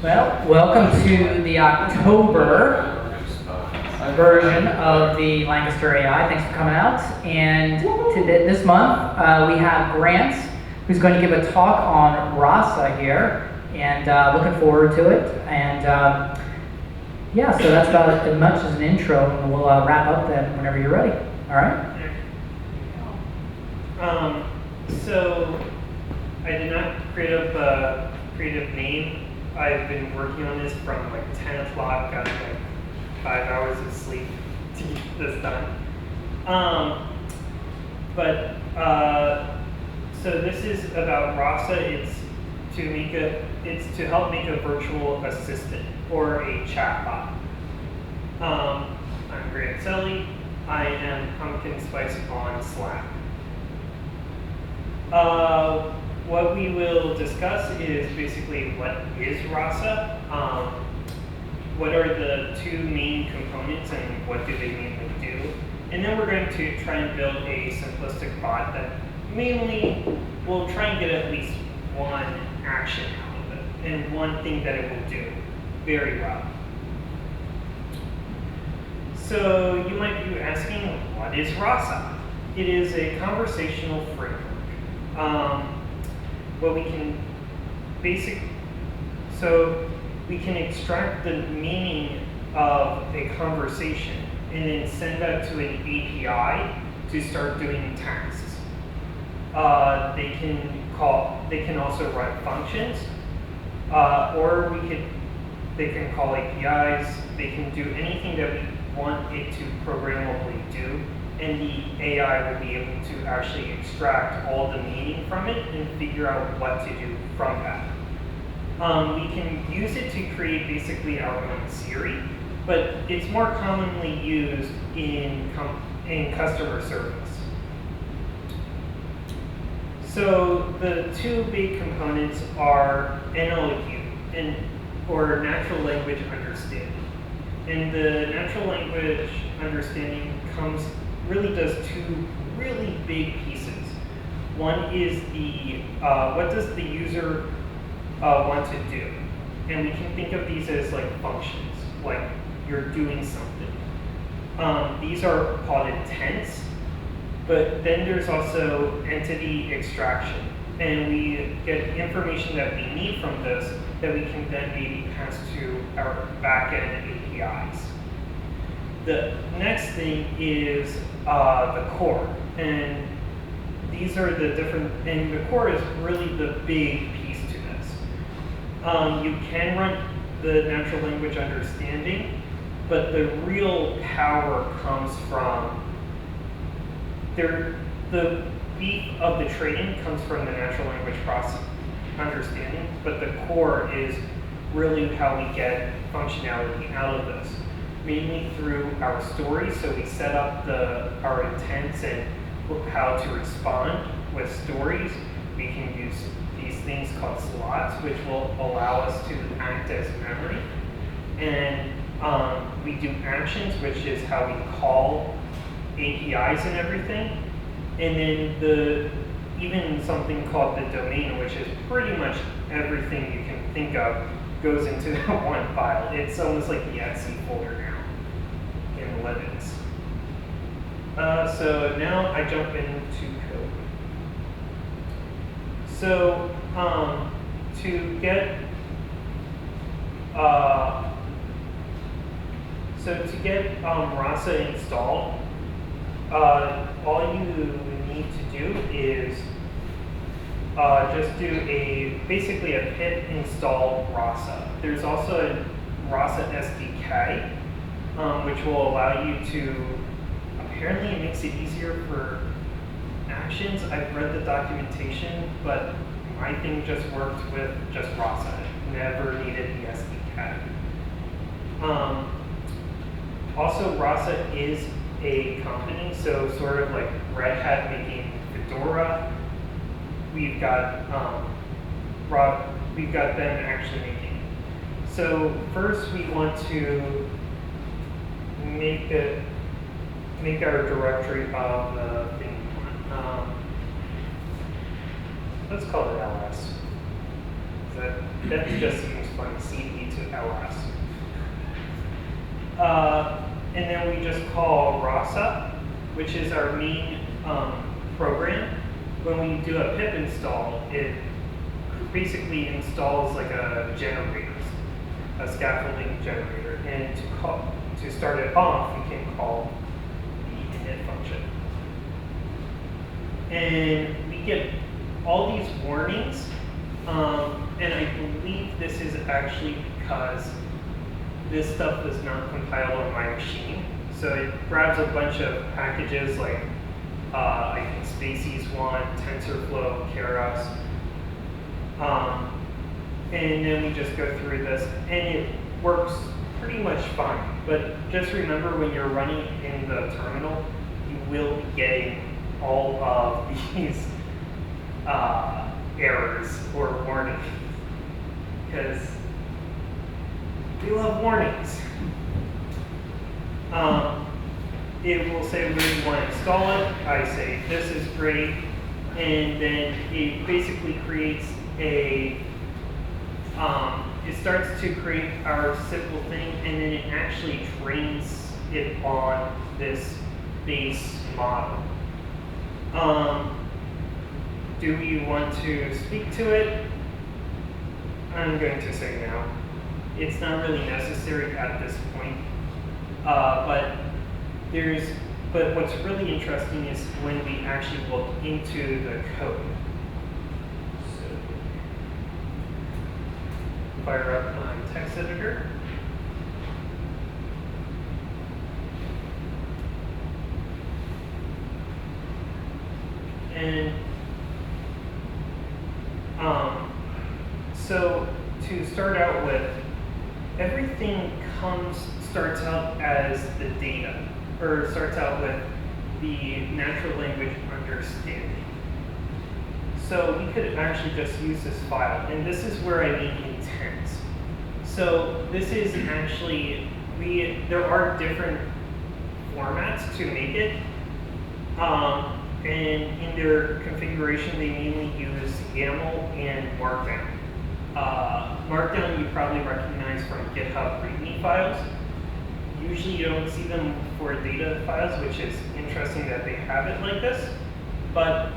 Well, welcome to the October version of the Lancaster AI. Thanks for coming out. And this month we have Grant, who's going to give a talk on Rasa here, and looking forward to it. And yeah, so that's about as much as an intro, and we'll wrap up then whenever you're ready. All right? So I did not create up a creative name. I've been working on this from like 10 o'clock, got like 5 hours of sleep to get this done. So this is about Rasa. It's to help make a virtual assistant or a chatbot. I'm Celley. I am Pumpkin Spice on Slack. What we will discuss is basically what is Rasa, what are the two main components and what do they mainly do, and then we're going to try and build a simplistic bot that mainly will try and get at least one action out of it and one thing that it will do very well. So you might be asking, what is Rasa? It is a conversational framework. We can extract the meaning of a conversation and then send that to an API to start doing tasks. They can also run functions, or they can call APIs. They can do anything that we want it to programmably do, and the AI will be able to actually extract all the meaning from it and figure out what to do from that. We can use it to create basically our own Siri, but it's more commonly used in customer service. So the two big components are NLU, or natural language understanding. And the natural language understanding does two really big pieces. One is what does the user want to do? And we can think of these as like functions, like you're doing something. These are called intents, but then there's also entity extraction. And we get information that we need from this that we can then maybe pass to our backend APIs. The next thing is the core, and these are the different, and the core is really the big piece to this. You can run the natural language understanding, but the real power comes from the beef of the training comes from the natural language process understanding, but the core is really how we get functionality out of this, mainly through our stories. So we set up our intents and how to respond with stories. We can use these things called slots, which will allow us to act as memory. And we do actions, which is how we call APIs and everything. And then even something called the domain, which is pretty much everything you can think of, goes into that one file. It's almost like the Etsy folder now in Linux. So now I jump into code. So to get Rasa installed, all you need to do is just do basically a pip install Rasa. There's also a Rasa SDK, which will allow you to, apparently it makes it easier for actions. I've read the documentation, but my thing just worked with just Rasa. It never needed the SDK. Also, Rasa is a company, so sort of like Red Hat making Fedora. We've got them actually making. So first, we want to make our directory of the thing. Let's call it ls. That just seems from CD to LS. And then we just call Rasa, which is our main program. When we do a pip install, it basically installs like a generator, a scaffolding generator. And to start it off, we can call the init function. And we get all these warnings, and I believe this is actually because this stuff was not compiled on my machine. So it grabs a bunch of packages like I think Spaces one, TensorFlow, Keras, and then we just go through this, and it works pretty much fine. But just remember, when you're running in the terminal, you will be getting all of these errors or warnings, because we love warnings. It will say where you want to install it. I say this is great, and then it basically creates a it starts to create our simple thing, and then it actually trains it on this base model. Do we want to speak to it? I'm going to say no. It's not really necessary at this point. But what's really interesting is when we actually look into the code. So fire up my text editor. And so to start out with, everything starts out as the data, or starts out with the natural language understanding. So we could actually just use this file, and this is where I mean intent. So this is actually, there are different formats to make it, and in their configuration they mainly use YAML and Markdown. Markdown you probably recognize from GitHub README files. Usually you don't see them for data files, which is interesting that they have it like this, but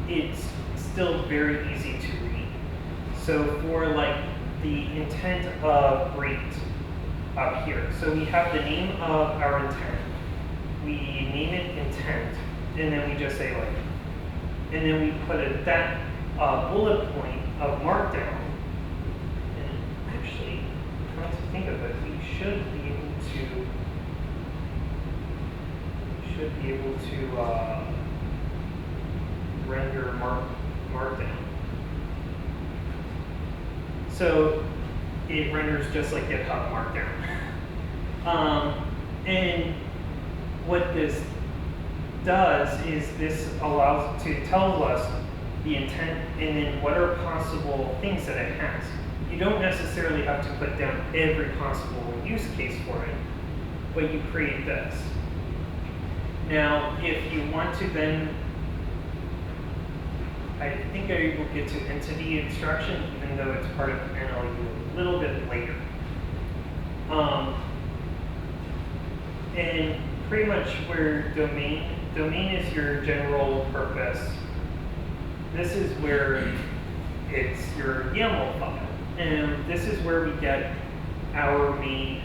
it's still very easy to read. So for like the intent of rate up here, so we have the name of our intent, we name it intent, and then we just say like, and then we put that bullet point of Markdown. And actually, trying to think of it, we should be able to render Markdown. So it renders just like GitHub Markdown. And what this does is this allows to tell us the intent and then what are possible things that it has. You don't necessarily have to put down every possible use case for it, but you create this. Now, if you want to then, I think I will get to entity extraction, even though it's part of NLU a little bit later. And pretty much where domain is your general purpose. This is where it's your YAML file. And this is where we get our main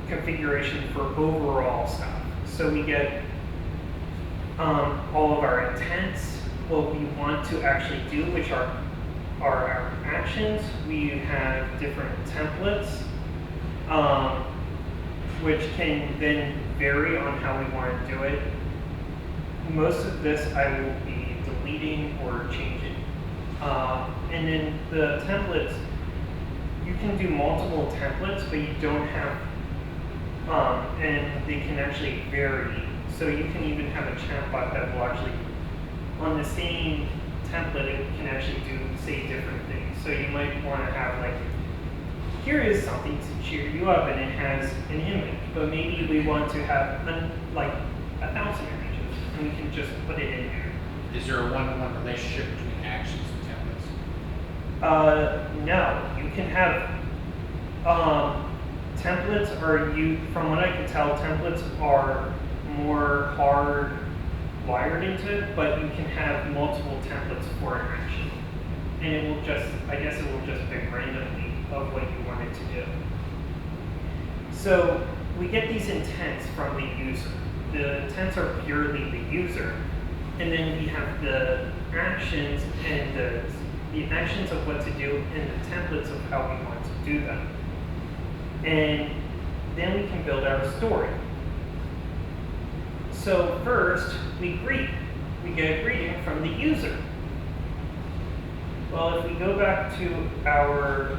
configuration for overall stuff. So we get all of our intents, what we want to actually do, which are our actions. We have different templates, which can then vary on how we want to do it. Most of this I will be deleting or changing. And then the templates, you can do multiple templates, but you don't have, and they can actually vary. So you can even have a chatbot that will actually, on the same template, it can actually do, say, different things. So you might want to have like, here is something to cheer you up, and it has an image, but maybe we want to have like 1,000 images, and we can just put it in here. Is there a one-to-one relationship between actions and No, you can have templates are from what I can tell, templates are more hard wired into it, but you can have multiple templates for an action. And it will just, I guess it will just pick randomly of what you want it to do. So we get these intents from the user. The intents are purely the user. And then we have the actions and the actions of what to do and the templates of how we want to do them. And then we can build our story. So first, we greet. We get a greeting from the user. Well, if we go back to our,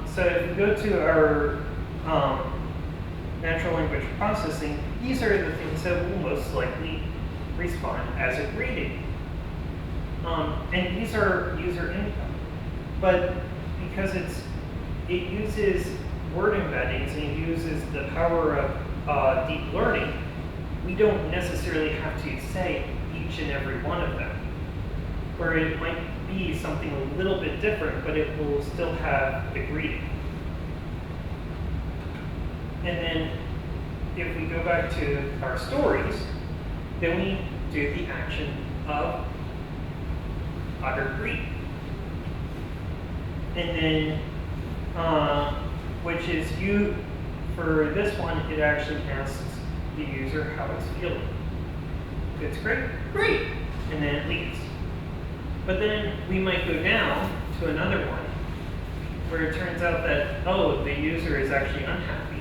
so if we go to our natural language processing, these are the things that will most likely respond as a greeting. And these are user input. But because it uses word embeddings and it uses the power of deep learning, we don't necessarily have to say each and every one of them. Where it might be something a little bit different, but it will still have the greeting. And then if we go back to our stories, then we do the action of utter greet. And then, which is for this one, it actually asks the user how it's feeling. If it's great, great, and then it leaves. But then we might go down to another one where it turns out that, oh, the user is actually unhappy.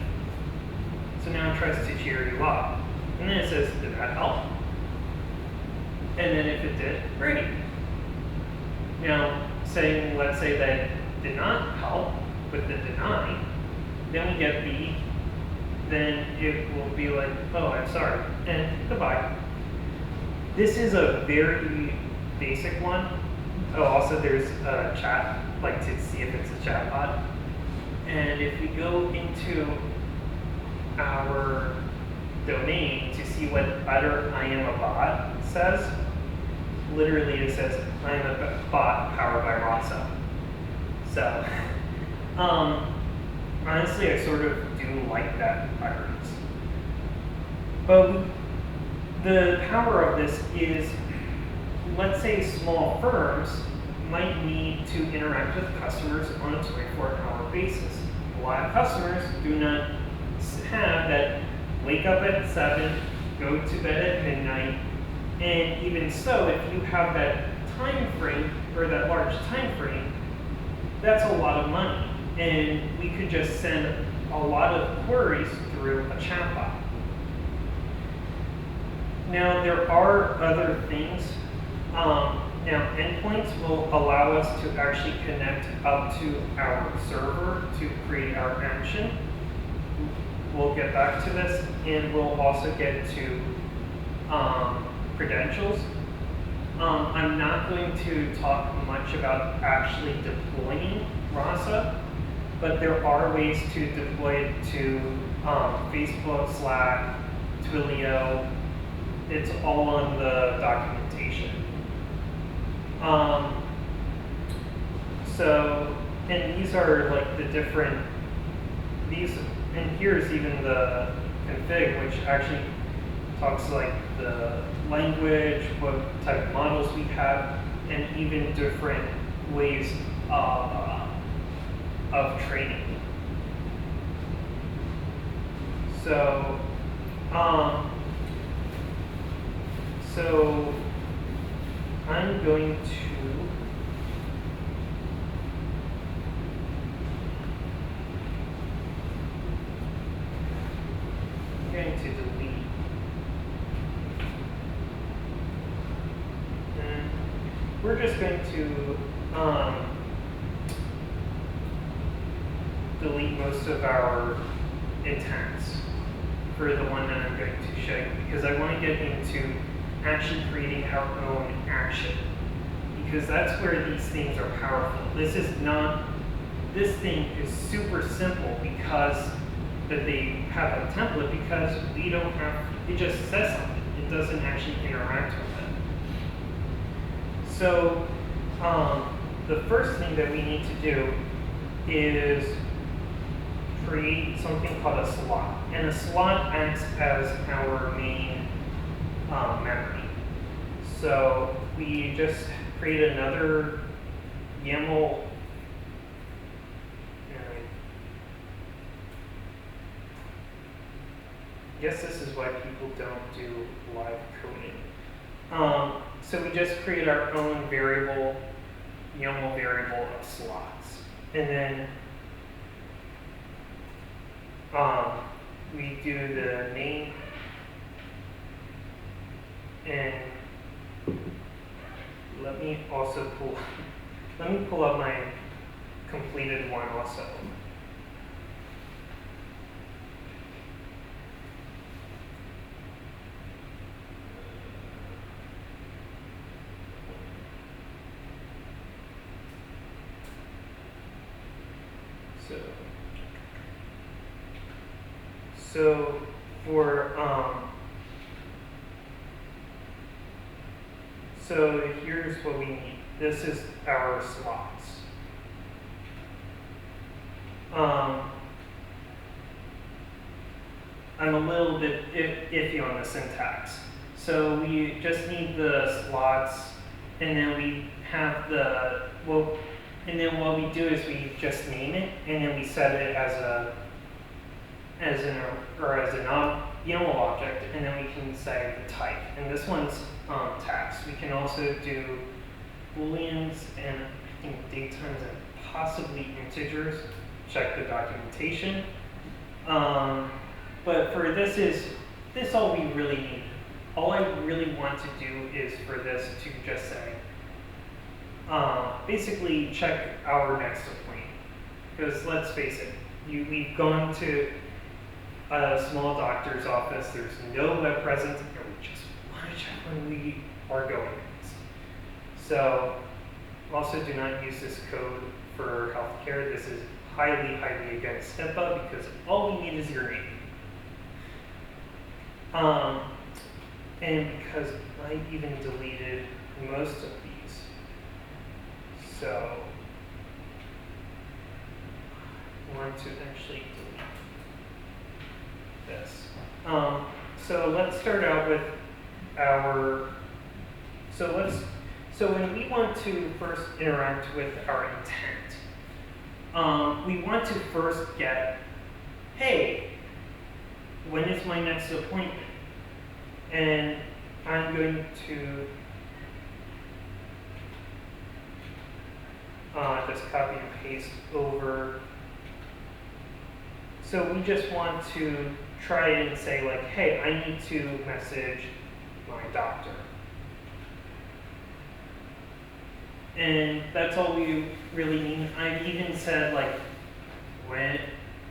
So now it tries to cheer you up. And then it says, did that help? And then if it did, great. Now, let's say that did not help with the deny, then we get B, then it will be like, oh, I'm sorry, and goodbye. This is a very basic one. Oh, also there's a chat, like to see if it's a chatbot. And if we go into our domain to see what utter I am a bot says, literally it says, I am a bot powered by Rasa. So, honestly, I sort of do like that utterance. But the power of this is, let's say small firms might need to interact with customers on a 24-hour basis. A lot of customers do not have that wake up at 7, go to bed at midnight, and even so, if you have that time frame, or that large time frame, that's a lot of money. And we could just send a lot of queries through a chatbot. Now, there are other things. Now, endpoints will allow us to actually connect up to our server to create our action. We'll get back to this, and we'll also get to credentials. I'm not going to talk much about actually deploying Rasa, but there are ways to deploy it to Facebook, Slack, Twilio. It's all on the documentation. And these are like the different, and here's even the config, which actually talks like the language, what type of models we have, and even different ways of training. So, I'm going to delete. And we're just going to delete most of our intents for the one that I'm going to show you, because I want to get into actually creating our own action, because that's where these things are powerful. This thing is super simple because that they have a template, because we don't have, it just says something. It doesn't actually interact with it. So the first thing that we need to do is create something called a slot. And a slot acts as our main memory. So we just create another YAML. I guess this is why people don't do live coding. So we just create our own variable, YAML variable of slots. And then we do the name, and let me pull up my completed one also. So for so here's what we need. This is our slots. I'm a little bit iffy on the syntax. So we just need the slots, and then we have the and then what we do is we just name it, and then we set it as an YAML object, and then we can say the type. And this one's text. We can also do booleans and I think datetimes and possibly integers. Check the documentation. But for this all we really need. All I really want to do is for this to just say, basically check our next appointment. Because let's face it, we've gone to a small doctor's office, there's no web presence, and we just want to check when we are going. So also do not use this code for healthcare. This is highly, highly against HIPAA because all we need is your name. And because I even deleted most of these. So I want to actually delete this. So let's start out with our, so when we want to first interact with our intent, we want to first get, hey, when is my next appointment? And I'm going to just copy and paste over. So we just want to try and say like, hey, I need to message my doctor. And that's all we really need. I even said like,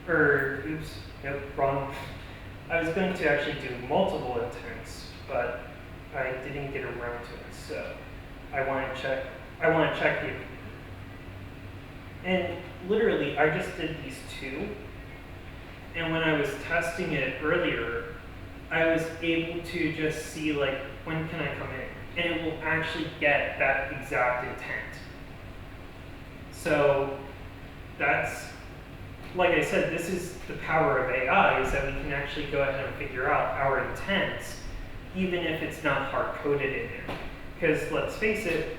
oops, nope, wrong. I was going to actually do multiple intents, but I didn't get around to it. So I want to check the, and literally I just did these two. And when I was testing it earlier, I was able to just see like, when can I come in? And it will actually get that exact intent. So that's, like I said, this is the power of AI, is that we can actually go ahead and figure out our intents, even if it's not hard-coded in there. Because let's face it,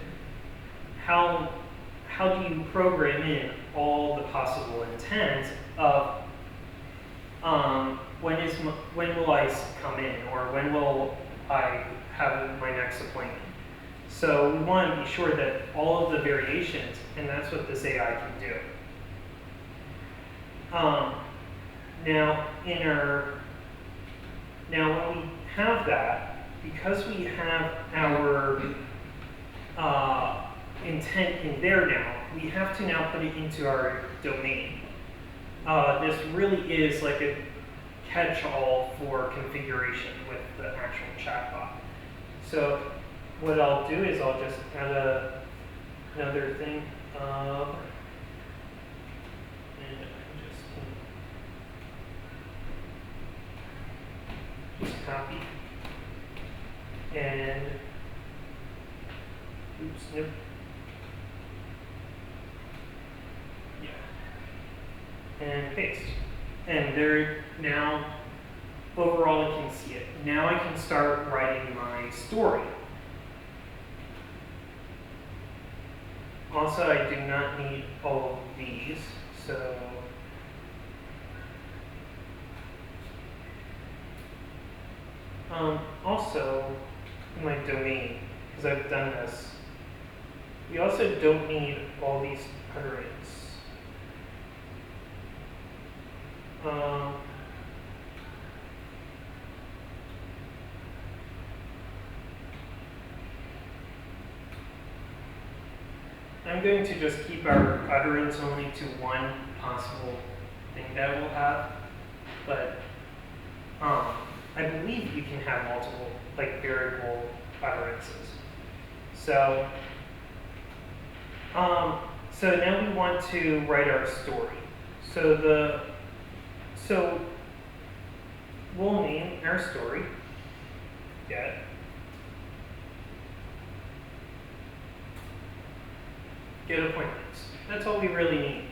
how do you program in all the possible intents of when will I come in, or when will I have my next appointment? So we want to be sure that all of the variations, and that's what this AI can do. Now when we have that, because we have our intent in there now, we have to now put it into our domain. This really is like a catch-all for configuration with the actual chatbot. So what I'll do is I'll just add another thing. And just copy. And Oops, nope. Yeah. And paste. And there now, overall I can see it. Now I can start writing my story. Also, I do not need all of these, so also in my domain, because I've done this, we also don't need all these utterance. I'm going to just keep our utterance only to one possible thing that we'll have, but I believe you can have multiple, like, variable utterances. So, so now we want to write our story. So we'll name our story get appointments. That's all we really need.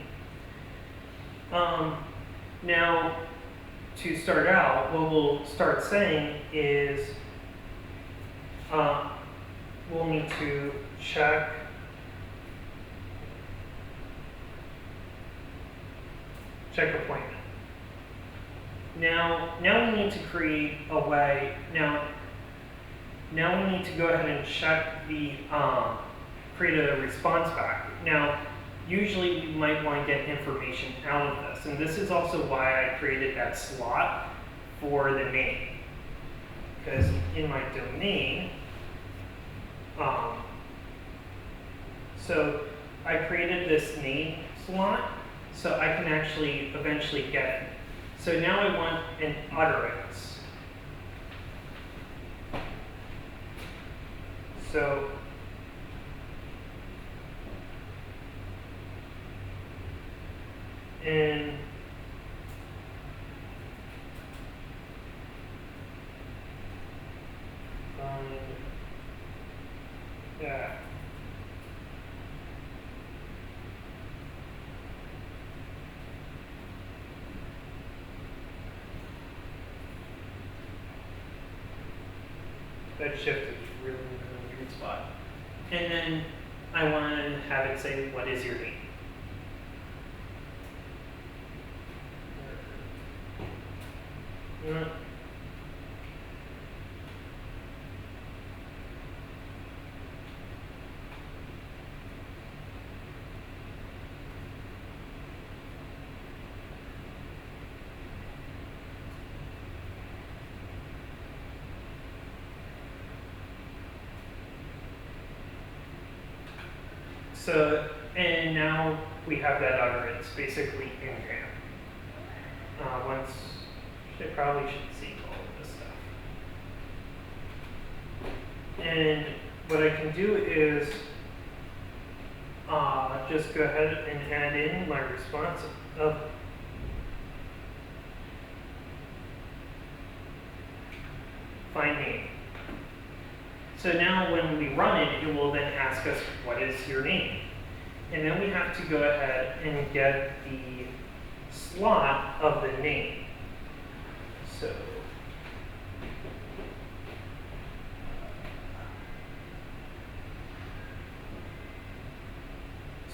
Now, to start out, what we'll start saying is we'll need to check appointment. Now we need to create a way. Now we need to go ahead and check the create a response back. Now, usually you might want to get information out of this, and this is also why I created that slot for the name, because in my domain, so I created this name slot so I can actually eventually get it. So now I want an utterance. So and yeah. That shift is really in a weird spot. And then I want to have it say, what is your name? So, and now we have that utterance basically in here. I probably should see all of this stuff. And what I can do is just go ahead and add in my response of find name. So now when we run it, it will then ask us, what is your name? And then we have to go ahead and get the slot of the name.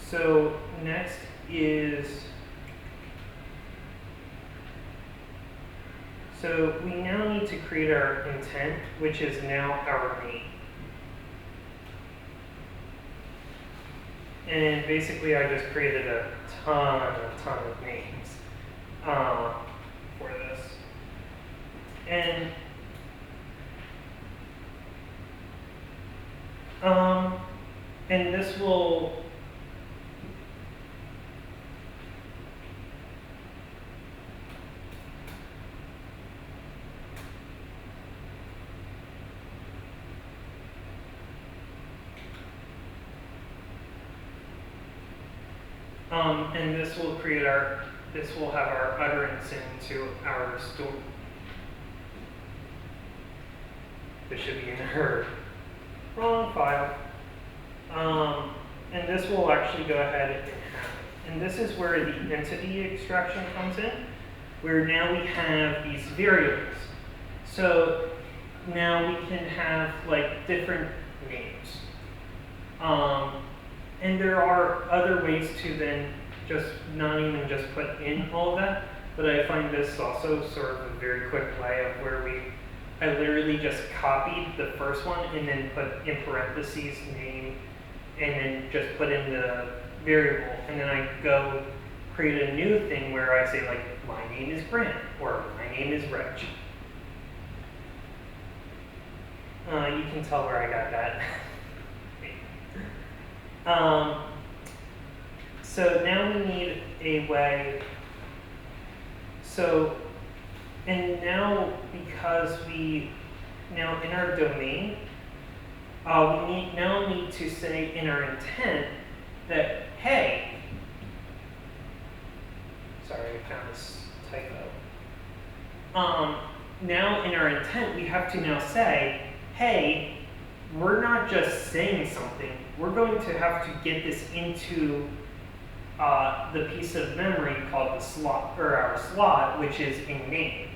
So next is, so we now need to create our intent, which is now our name. And basically I just created a ton of names for this. And this will and this will create this will have our utterance into our story. This should be in her wrong file. and this will actually go ahead and have it. And this is where the entity extraction comes in, where now we have these variables. So now we can have like different names. And there are other ways to then just not even just put in all of that, but I find this also sort of a very quick way of where I literally just copied the first one and then put in parentheses name and then just put in the variable. And then I go create a new thing where I say like, my name is Grant or my name is Reg. You can tell where I got that. So now we need a way. So, and now because now in our domain, we now need to say in our intent that, hey, sorry, I found this typo. Now in our intent, we have to now say, hey, we're not just saying something, we're going to have to get this into the piece of memory called the slot, or our slot, which is a name.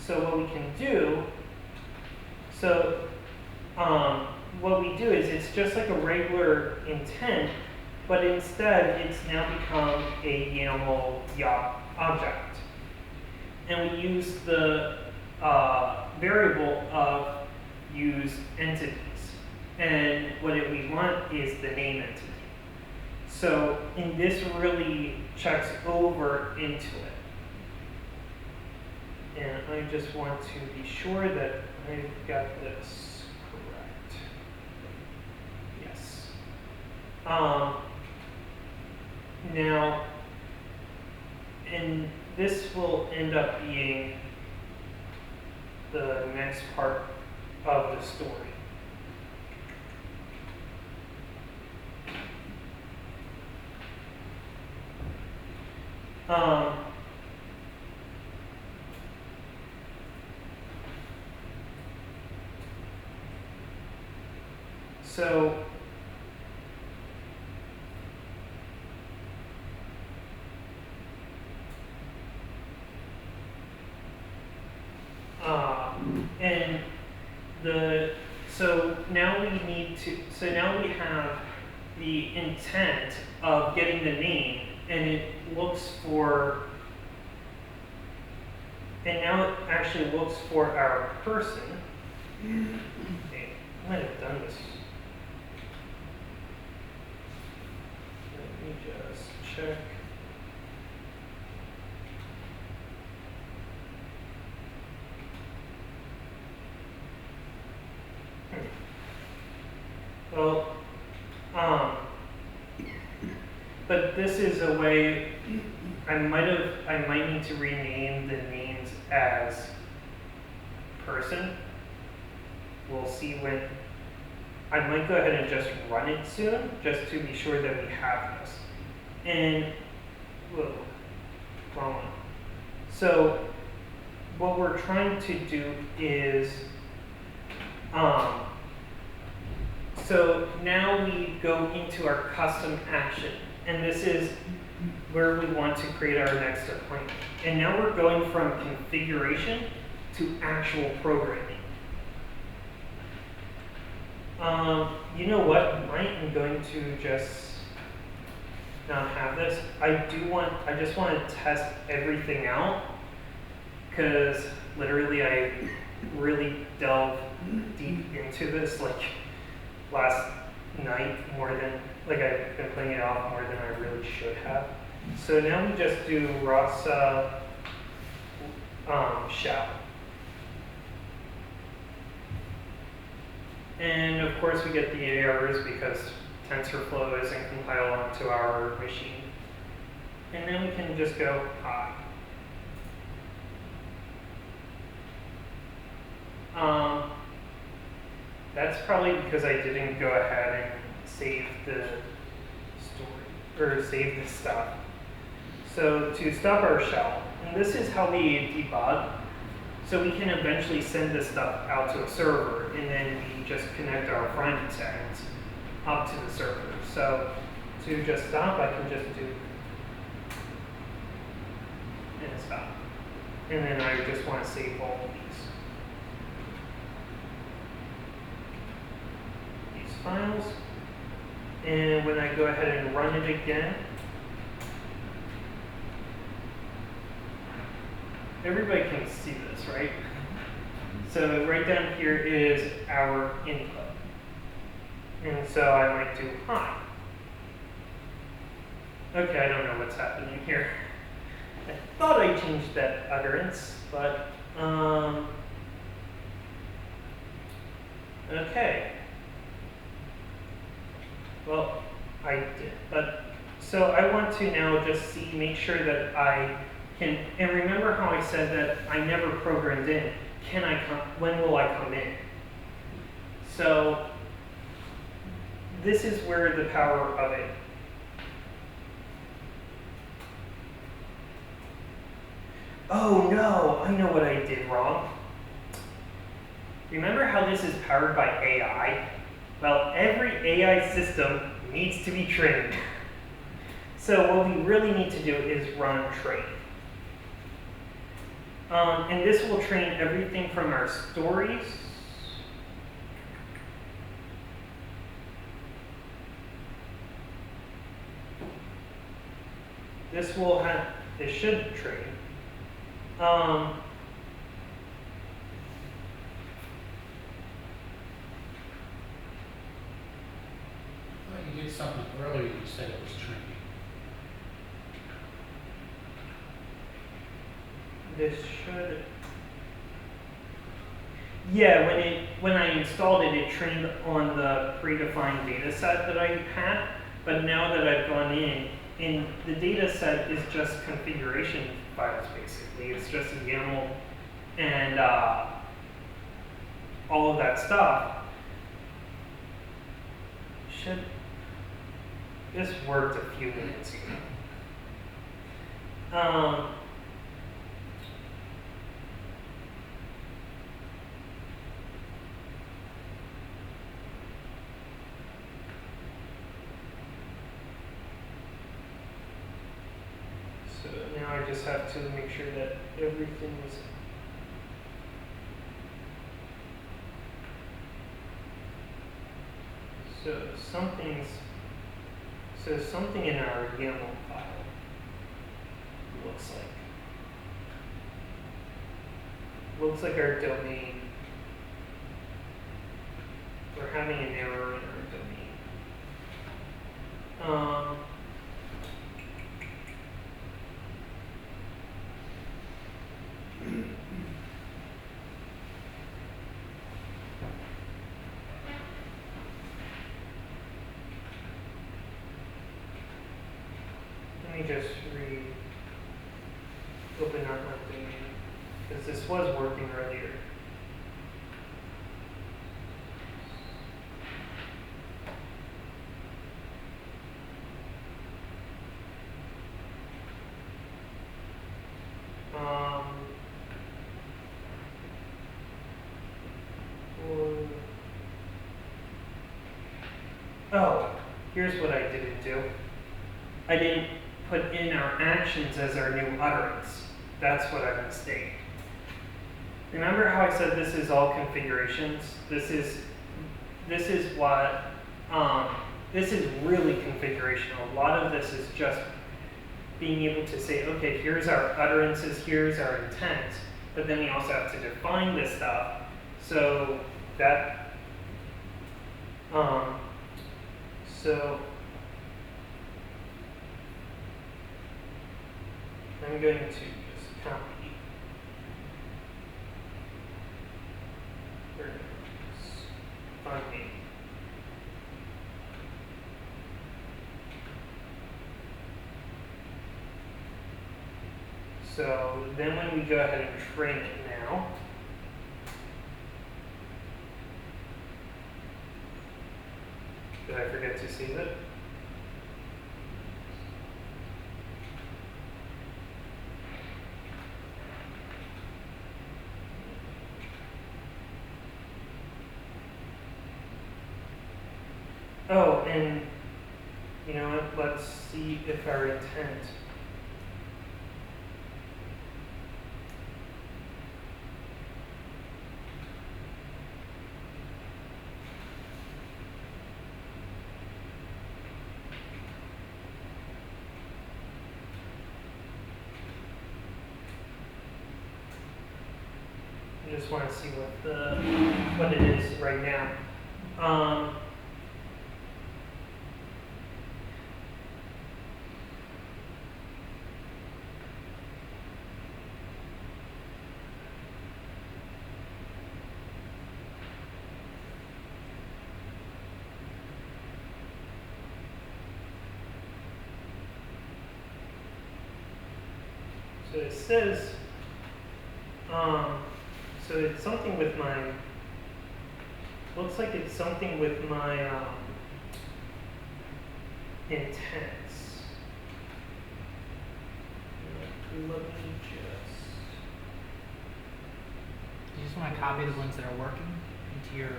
So what we can do, what we do is it's just like a regular intent, but instead it's now become a YAML object. And we use the variable of use entities. And what we want is the name entity. So, and this really checks over into it. And I just want to be sure that I've got this correct. Yes. Now, and this will end up being the next part of the story. So now we have the intent of getting the name, and it looks for, and now it actually looks for our person. Okay, I might have done this. Let me just check. Well, but this is a way I might need to rename the names as person. We'll see when. I might go ahead and just run it soon, just to be sure that we have this. And whoa, wrong one. So what we're trying to do is so now we go into our custom action, and this is where we want to create our next appointment. And now we're going from configuration to actual programming. You know what? I am going to just not have this. I just want to test everything out, because literally I really delved deep into this last night I've been playing it off more than I really should have. So now we just do Rasa shell. And of course we get the errors because TensorFlow isn't compiled onto our machine. And then we can just go hi. That's probably because I didn't go ahead and save the story, or save the stuff. So to stop our shell, and this is how we debug, so we can eventually send this stuff out to a server, and then we just connect our front ends. up to the server. So to just stop, I can just do and stop. And then I just want to save all of these files. And when I go ahead and run it again, everybody can see this, right? So right down here is our input. And so I might do hi. Okay, I don't know what's happening here. I thought I changed that utterance, but okay. Well, I did, but so I want to now just make sure that I can, and remember how I said that I never programmed in. Can I come? When will I come in? So this is where the power of it. Oh no, I know what I did wrong. Remember how this is powered by AI? Well, every AI system needs to be trained. So what we really need to do is run train. And this will train everything from our stories this will have, it should train. Well, you did something earlier, you said it was training. This should, yeah, when I installed it, it trained on the predefined data set that I had, but now that I've gone in the data set is just configuration files basically. It's just a YAML and all of that stuff. This worked a few minutes ago. So now I just have to make sure that everything is. So something in our YAML file looks like our domain. We're having an error in our domain. Let me just open up my domain, because this was working earlier. Oh, here's what I didn't do. I didn't put in our actions as our new utterance. That's what I mistake. Remember how I said this is all configurations? This is what this is really configurational. A lot of this is just being able to say, okay, here's our utterances, here's our intent, but then we also have to define this stuff. So that so I'm going to just copy. Find me. So then when we go ahead and train it now, did I forget to save it? Oh, and you know what? Let's see if our intent. I just want to see what it is right now. So it says, so it's something with my, looks like it's something with my intents. Let me just. You just want to copy the ones that are working into your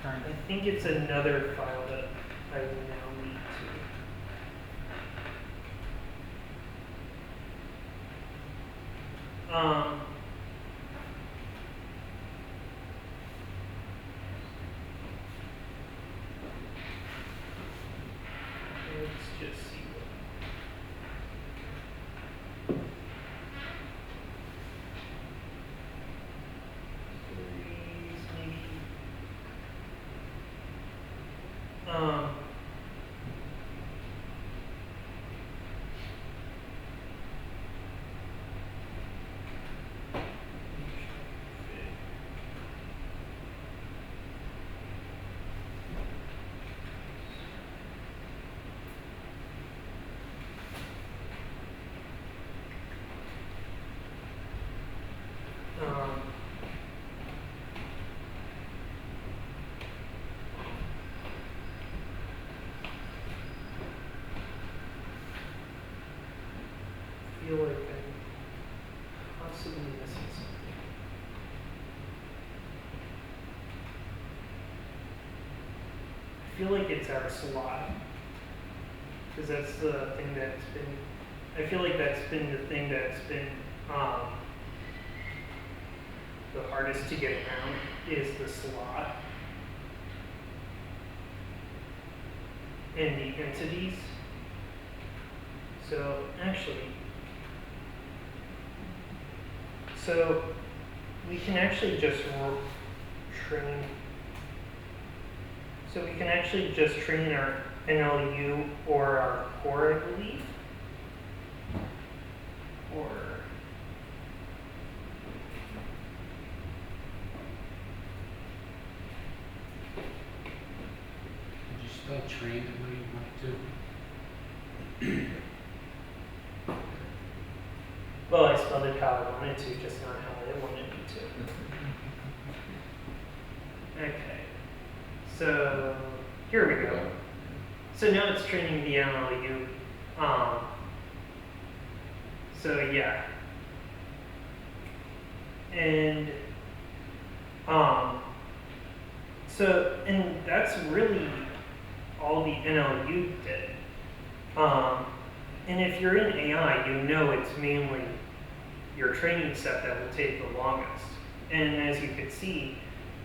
current. I think it's another file that I now need to. Let's just see what. Stories, maybe. I feel like I'm possibly missing something. I feel like it's our slot. Because that's the thing that's been, I feel like that's been the thing that's been the hardest to get around is the slot. And the entities. So actually, so we can actually just train. So we can actually just train our NLU or our core, I believe. Or Did you spell train the way you want to? well, I spelled it how I wanted to, just not how I wanted me to. Okay. So here we go. So now it's training the MLU. So yeah. And so and that's really all the NLU did. And if you're in AI, you know it's mainly your training set that will take the longest. And as you can see,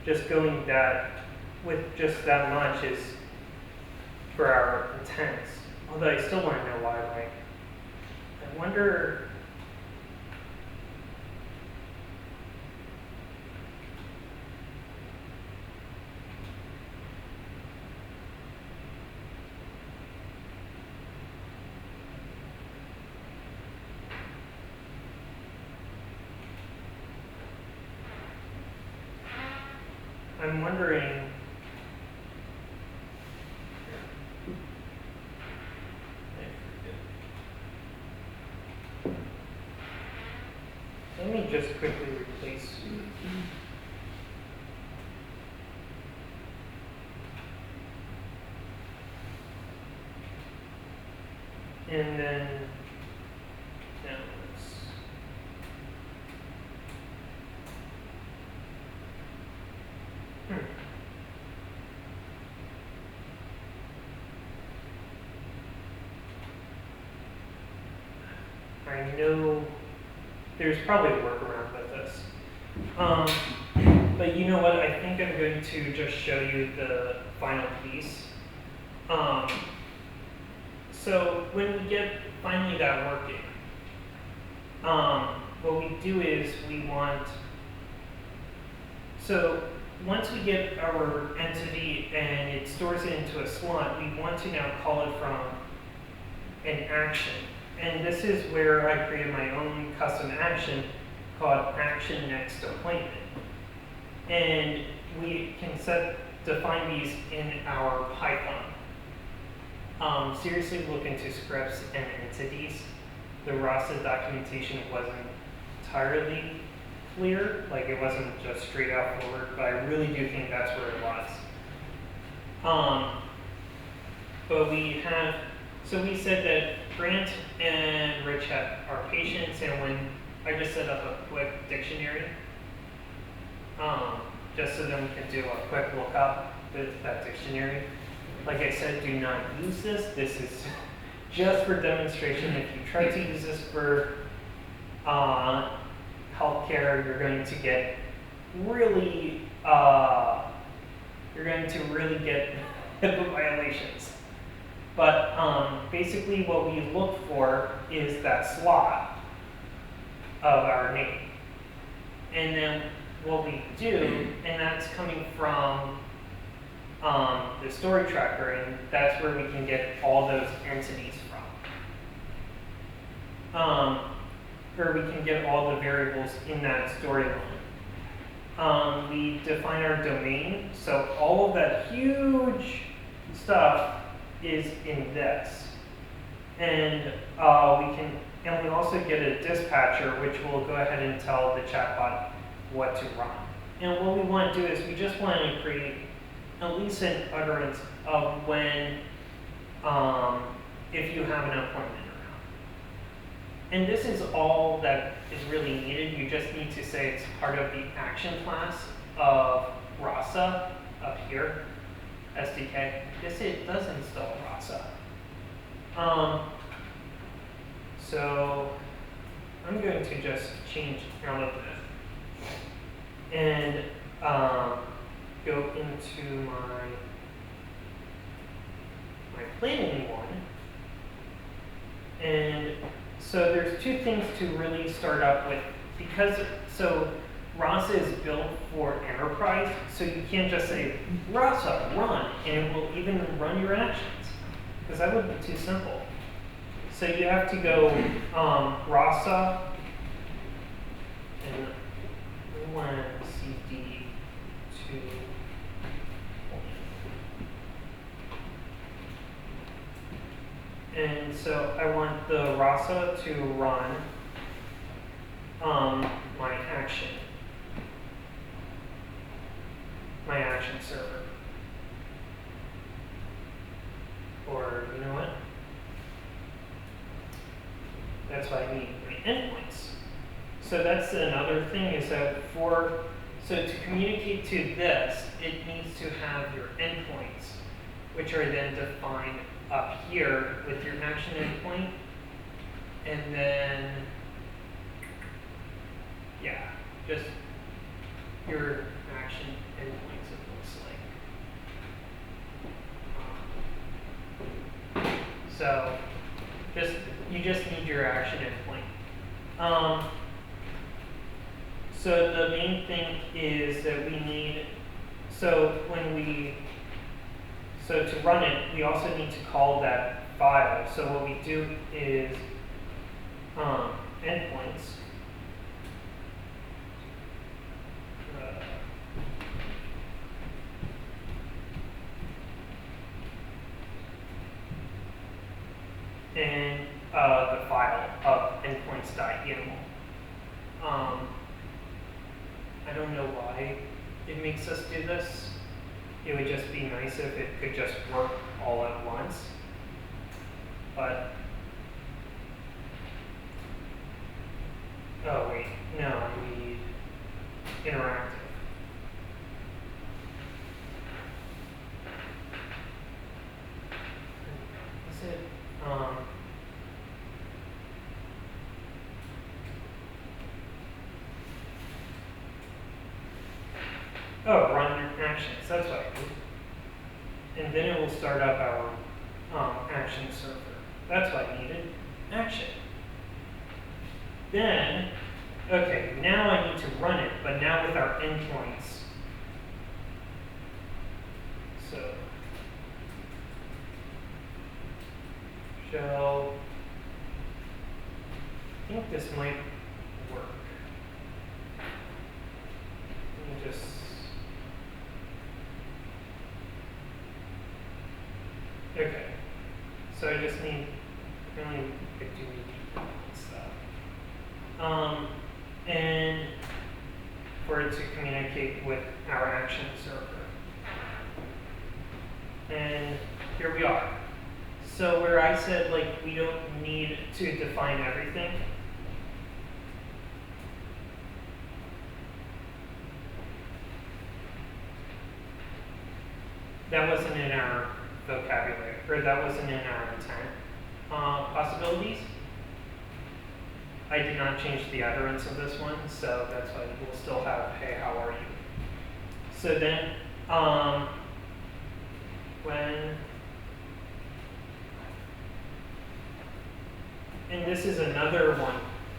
just going that with just that much is for our intents. Although I still want to know why, like, I wonder. I'm wondering. Let me just quickly replace. And then now let's. I know there's probably a workaround with this. But you know what? I think I'm going to just show you the final piece. So when we get finally that working, what we do is we want, so once we get our entity and it stores it into a slot, we want to now call it from an action. And this is where I created my own custom action called action next appointment. And we can define these in our Python. Seriously look into scripts and entities. The Rasa documentation wasn't entirely clear, like it wasn't just straight out forward, but I really do think that's where it was. But we have, so we said that Grant and Rich are patients, and when I just set up a quick dictionary, just so then we can do a quick lookup with that dictionary. Like I said, do not use this. This is just for demonstration. If you try to use this for healthcare, you're going to get really, get HIPAA violations. But basically what we look for is that slot of our name. And then what we do, and that's coming from the story tracker, and that's where we can get all those entities from. Or we can get all the variables in that storyline. We define our domain, so all of that huge stuff is in this. And we also get a dispatcher, which will go ahead and tell the chatbot what to run. And what we want to do is we just want to create at least an utterance of when, if you have an appointment around. And this is all that is really needed. You just need to say it's part of the action class of Rasa up here, SDK. Yes, it does install Rasa. So I'm going to just change out of this and go into my planning one. And so there's two things to really start up with, because so Rasa is built for enterprise, so you can't just say Rasa run and it will even run your actions, because that would be too simple. So you have to go Rasa and we want CD to and so I want the Rasa to run my action server. Or you know what? That's what I need, my endpoints. So that's another thing, is that so to communicate to this, it needs to have your endpoints, which are then defined up here with your action endpoint. And then, yeah, just your action endpoints, it looks like. So you just need your action endpoint. So the main thing is that we need, so to run it, we also need to call that file. So what we do is endpoints. And the file of endpoints.yaml. I don't know why it makes us do this. It would just be nice if it could just work all at once. But, oh wait, no, I need interactive. Is it, Oh, run actions, that's what I need. And then it will start up our action server. That's what I needed, action. Then, okay, now I need to run it, but now with our endpoints. So, shall, I think this might work. Let me just, okay. So I just need, really, I do need stuff. And for it to communicate with our action server. And here we are. So where I said like we don't need to define everything, that wasn't in our vocabulary, or that wasn't in our intent. Possibilities. I did not change the utterance of this one, so that's why we'll still have, hey, how are you? So then, when, and this is another one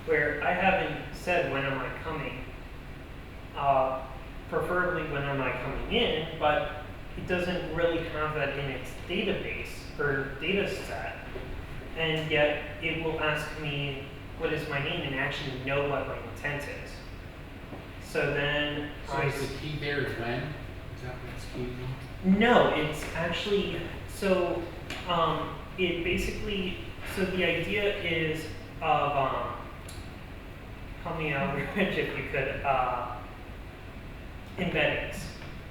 where I haven't said when am I coming, preferably when am I coming in, but it doesn't really have that in its database or data set, and yet it will ask me what is my name and actually know what my intent is. So then So is the key there is when? Is that what's key now? no, it's actually, so it basically, so the idea is of, help me out, Rich, if you could, embeddings.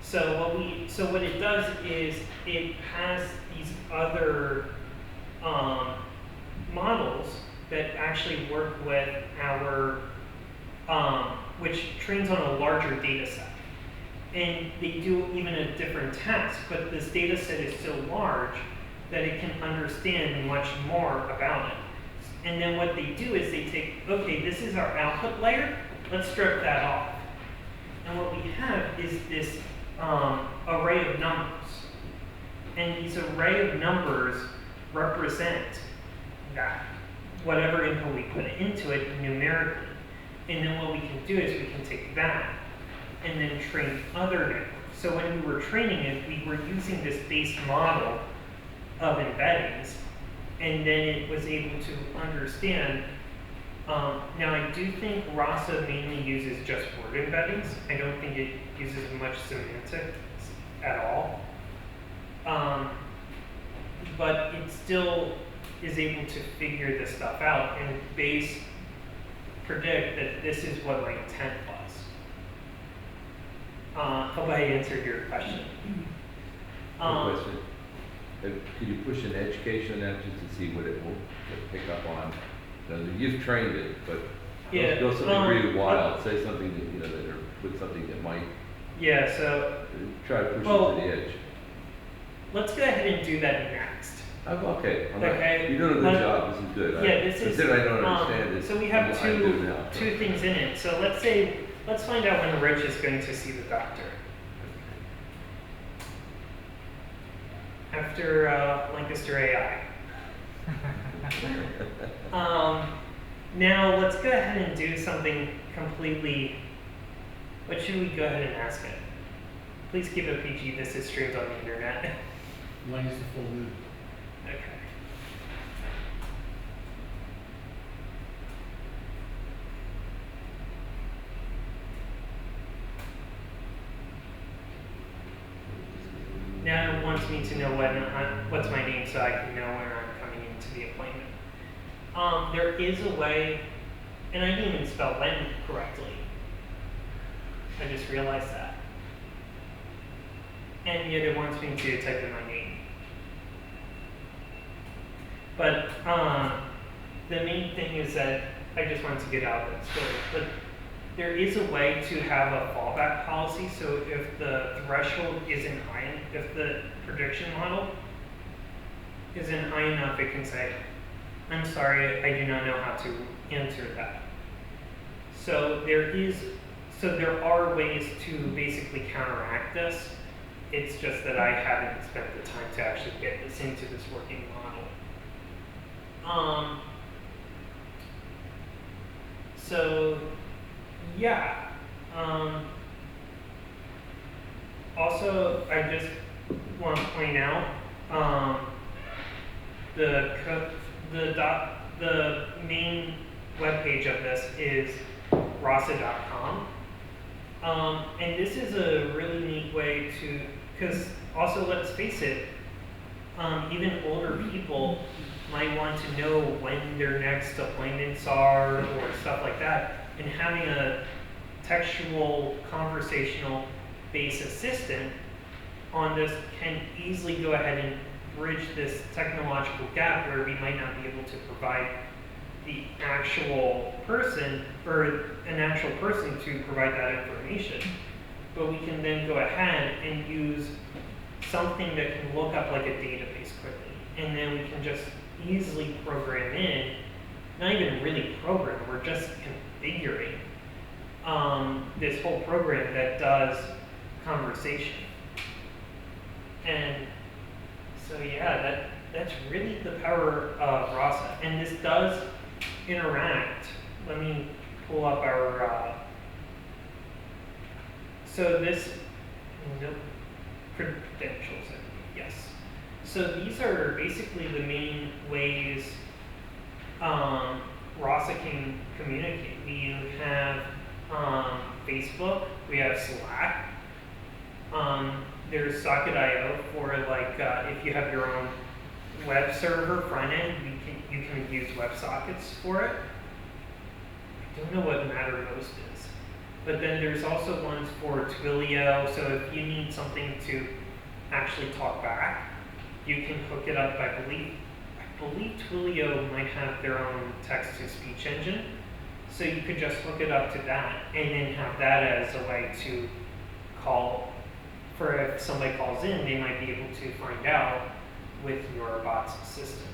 So what it does is it has these other models that actually work with our, which trains on a larger data set. And they do even a different task, but this data set is so large that it can understand much more about it. And then what they do is they take, okay, this is our output layer, let's strip that off. And what we have is this array of numbers. And these array of numbers represent that, whatever input we put into it numerically. And then what we can do is we can take that and then train other networks. So when we were training it, we were using this base model of embeddings, and then it was able to understand. Now I do think Rasa mainly uses just word embeddings. I don't think it uses much semantics at all. But it still is able to figure this stuff out and predict that this is what my intent was. Hope I answered your question. Quick question. Could you push an education on that just to see what it will pick up on? You've trained it, but Yeah, go something really wild. Say something that or put something that might. Yeah. So try to push it to the edge. let's go ahead and do that next. Okay. Okay. You're doing a good job. This is good. Yeah, this is. Consider I don't understand it. So we have I do now. two things in it. So let's find out when Rich is going to see the doctor. After Lancaster AI. Now let's go ahead and do something completely. What should we go ahead and ask it? Please keep it PG. This is streamed on the internet. When is the full moon? Okay. Now it wants me to know what's my name so I can know when I'm coming into the appointment. There is a way, and I didn't even spell when correctly. I just realized that. And yet it wants me to type in my name. But the main thing is that I just wanted to get out of that story. But there is a way to have a fallback policy. So if the threshold isn't high, if the prediction model isn't high enough, it can say, I'm sorry, I do not know how to answer that. So So there are ways to basically counteract this. It's just that I haven't spent the time to actually get this into this working model. So yeah. Also, I just want to point out the main webpage of this is Rasa.com. And this is a really neat way to, because also let's face it, even older people might want to know when their next appointments are or stuff like that. And having a textual, conversational based assistant on this can easily go ahead and bridge this technological gap where we might not be able to provide the actual person or an actual person to provide that information. But we can then go ahead and use something that can look up like a database quickly. And then we can just easily program in, not even really program, we're just configuring this whole program that does conversation. And so yeah, that's really the power of Rasa. And this does interact. Let me pull up our, so this, nope, credentials, yes. So these are basically the main ways Rasa can communicate. We have Facebook, we have Slack, there's Socket.io for like if you have your own web server front end, you can use WebSockets for it. I don't know what Mattermost is, but then there's also ones for Twilio. So if you need something to actually talk back, you can hook it up. I believe Twilio might have their own text-to-speech engine, so you could just hook it up to that and then have that as a way to call. For if somebody calls in, they might be able to find out with your bot's assistance.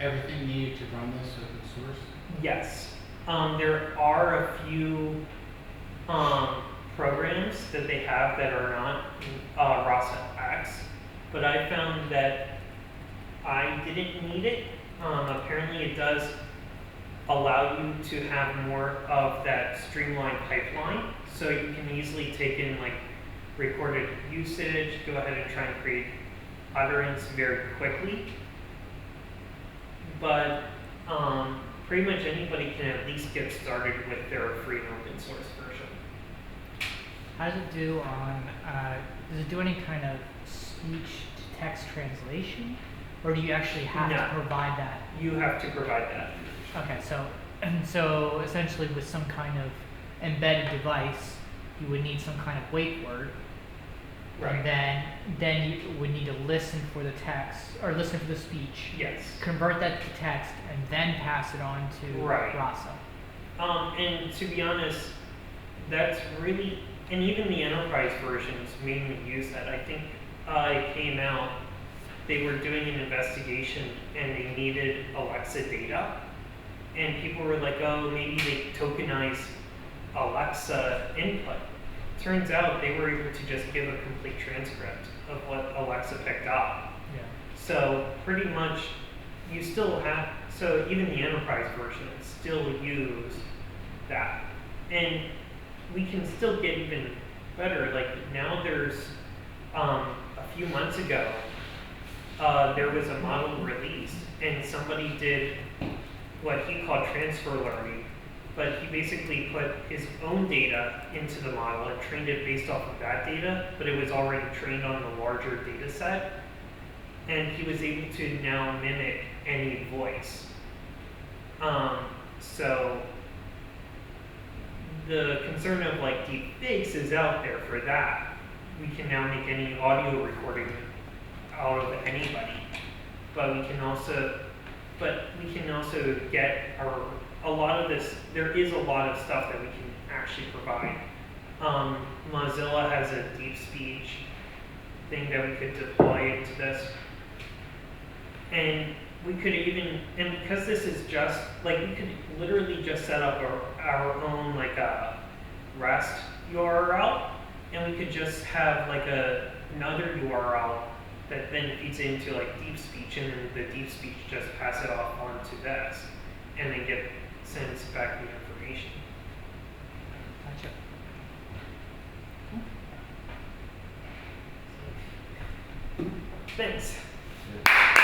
Everything needed to run this open source? Yes. There are a few programs that they have that are not Rasa X, but I found that I didn't need it. Apparently it does allow you to have more of that streamlined pipeline, so you can easily take in like recorded usage, go ahead and try and create utterance very quickly. But pretty much anybody can at least get started with their free and open source version. How does it do on, does it do any kind of speech to text translation? Or do you actually have to provide that? You have to provide that. Okay, so essentially with some kind of embedded device, you would need some kind of wake word. Right. And then you would need to listen for the text, or listen for the speech. Yes. Convert that to text, and then pass it on to Rasa. And to be honest, that's really, and even the enterprise versions mainly use that. I think it came out, they were doing an investigation and they needed Alexa data. And people were like, oh, maybe they tokenize Alexa input. Turns out they were able to just give a complete transcript of what Alexa picked up. Yeah. So pretty much you still have, so even the enterprise versions still use that. And we can still get even better. Like now there's, a few months ago, there was a model released and somebody did what he called transfer learning, but he basically put his own data into the model and trained it based off of that data, but it was already trained on the larger data set. And he was able to now mimic any voice. So the concern of like deep fakes is out there for that. We can now make any audio recording out of anybody, but we can also get a lot of this. There is a lot of stuff that we can actually provide. Mozilla has a deep speech thing that we could deploy into this. And we could even, and because this is just, like, we could literally just set up our own, like, a REST URL, and we could just have, like, another URL that then feeds into, like, deep speech, and then the deep speech just pass it off onto this, and then sends back the information. Gotcha. Thanks. Yeah.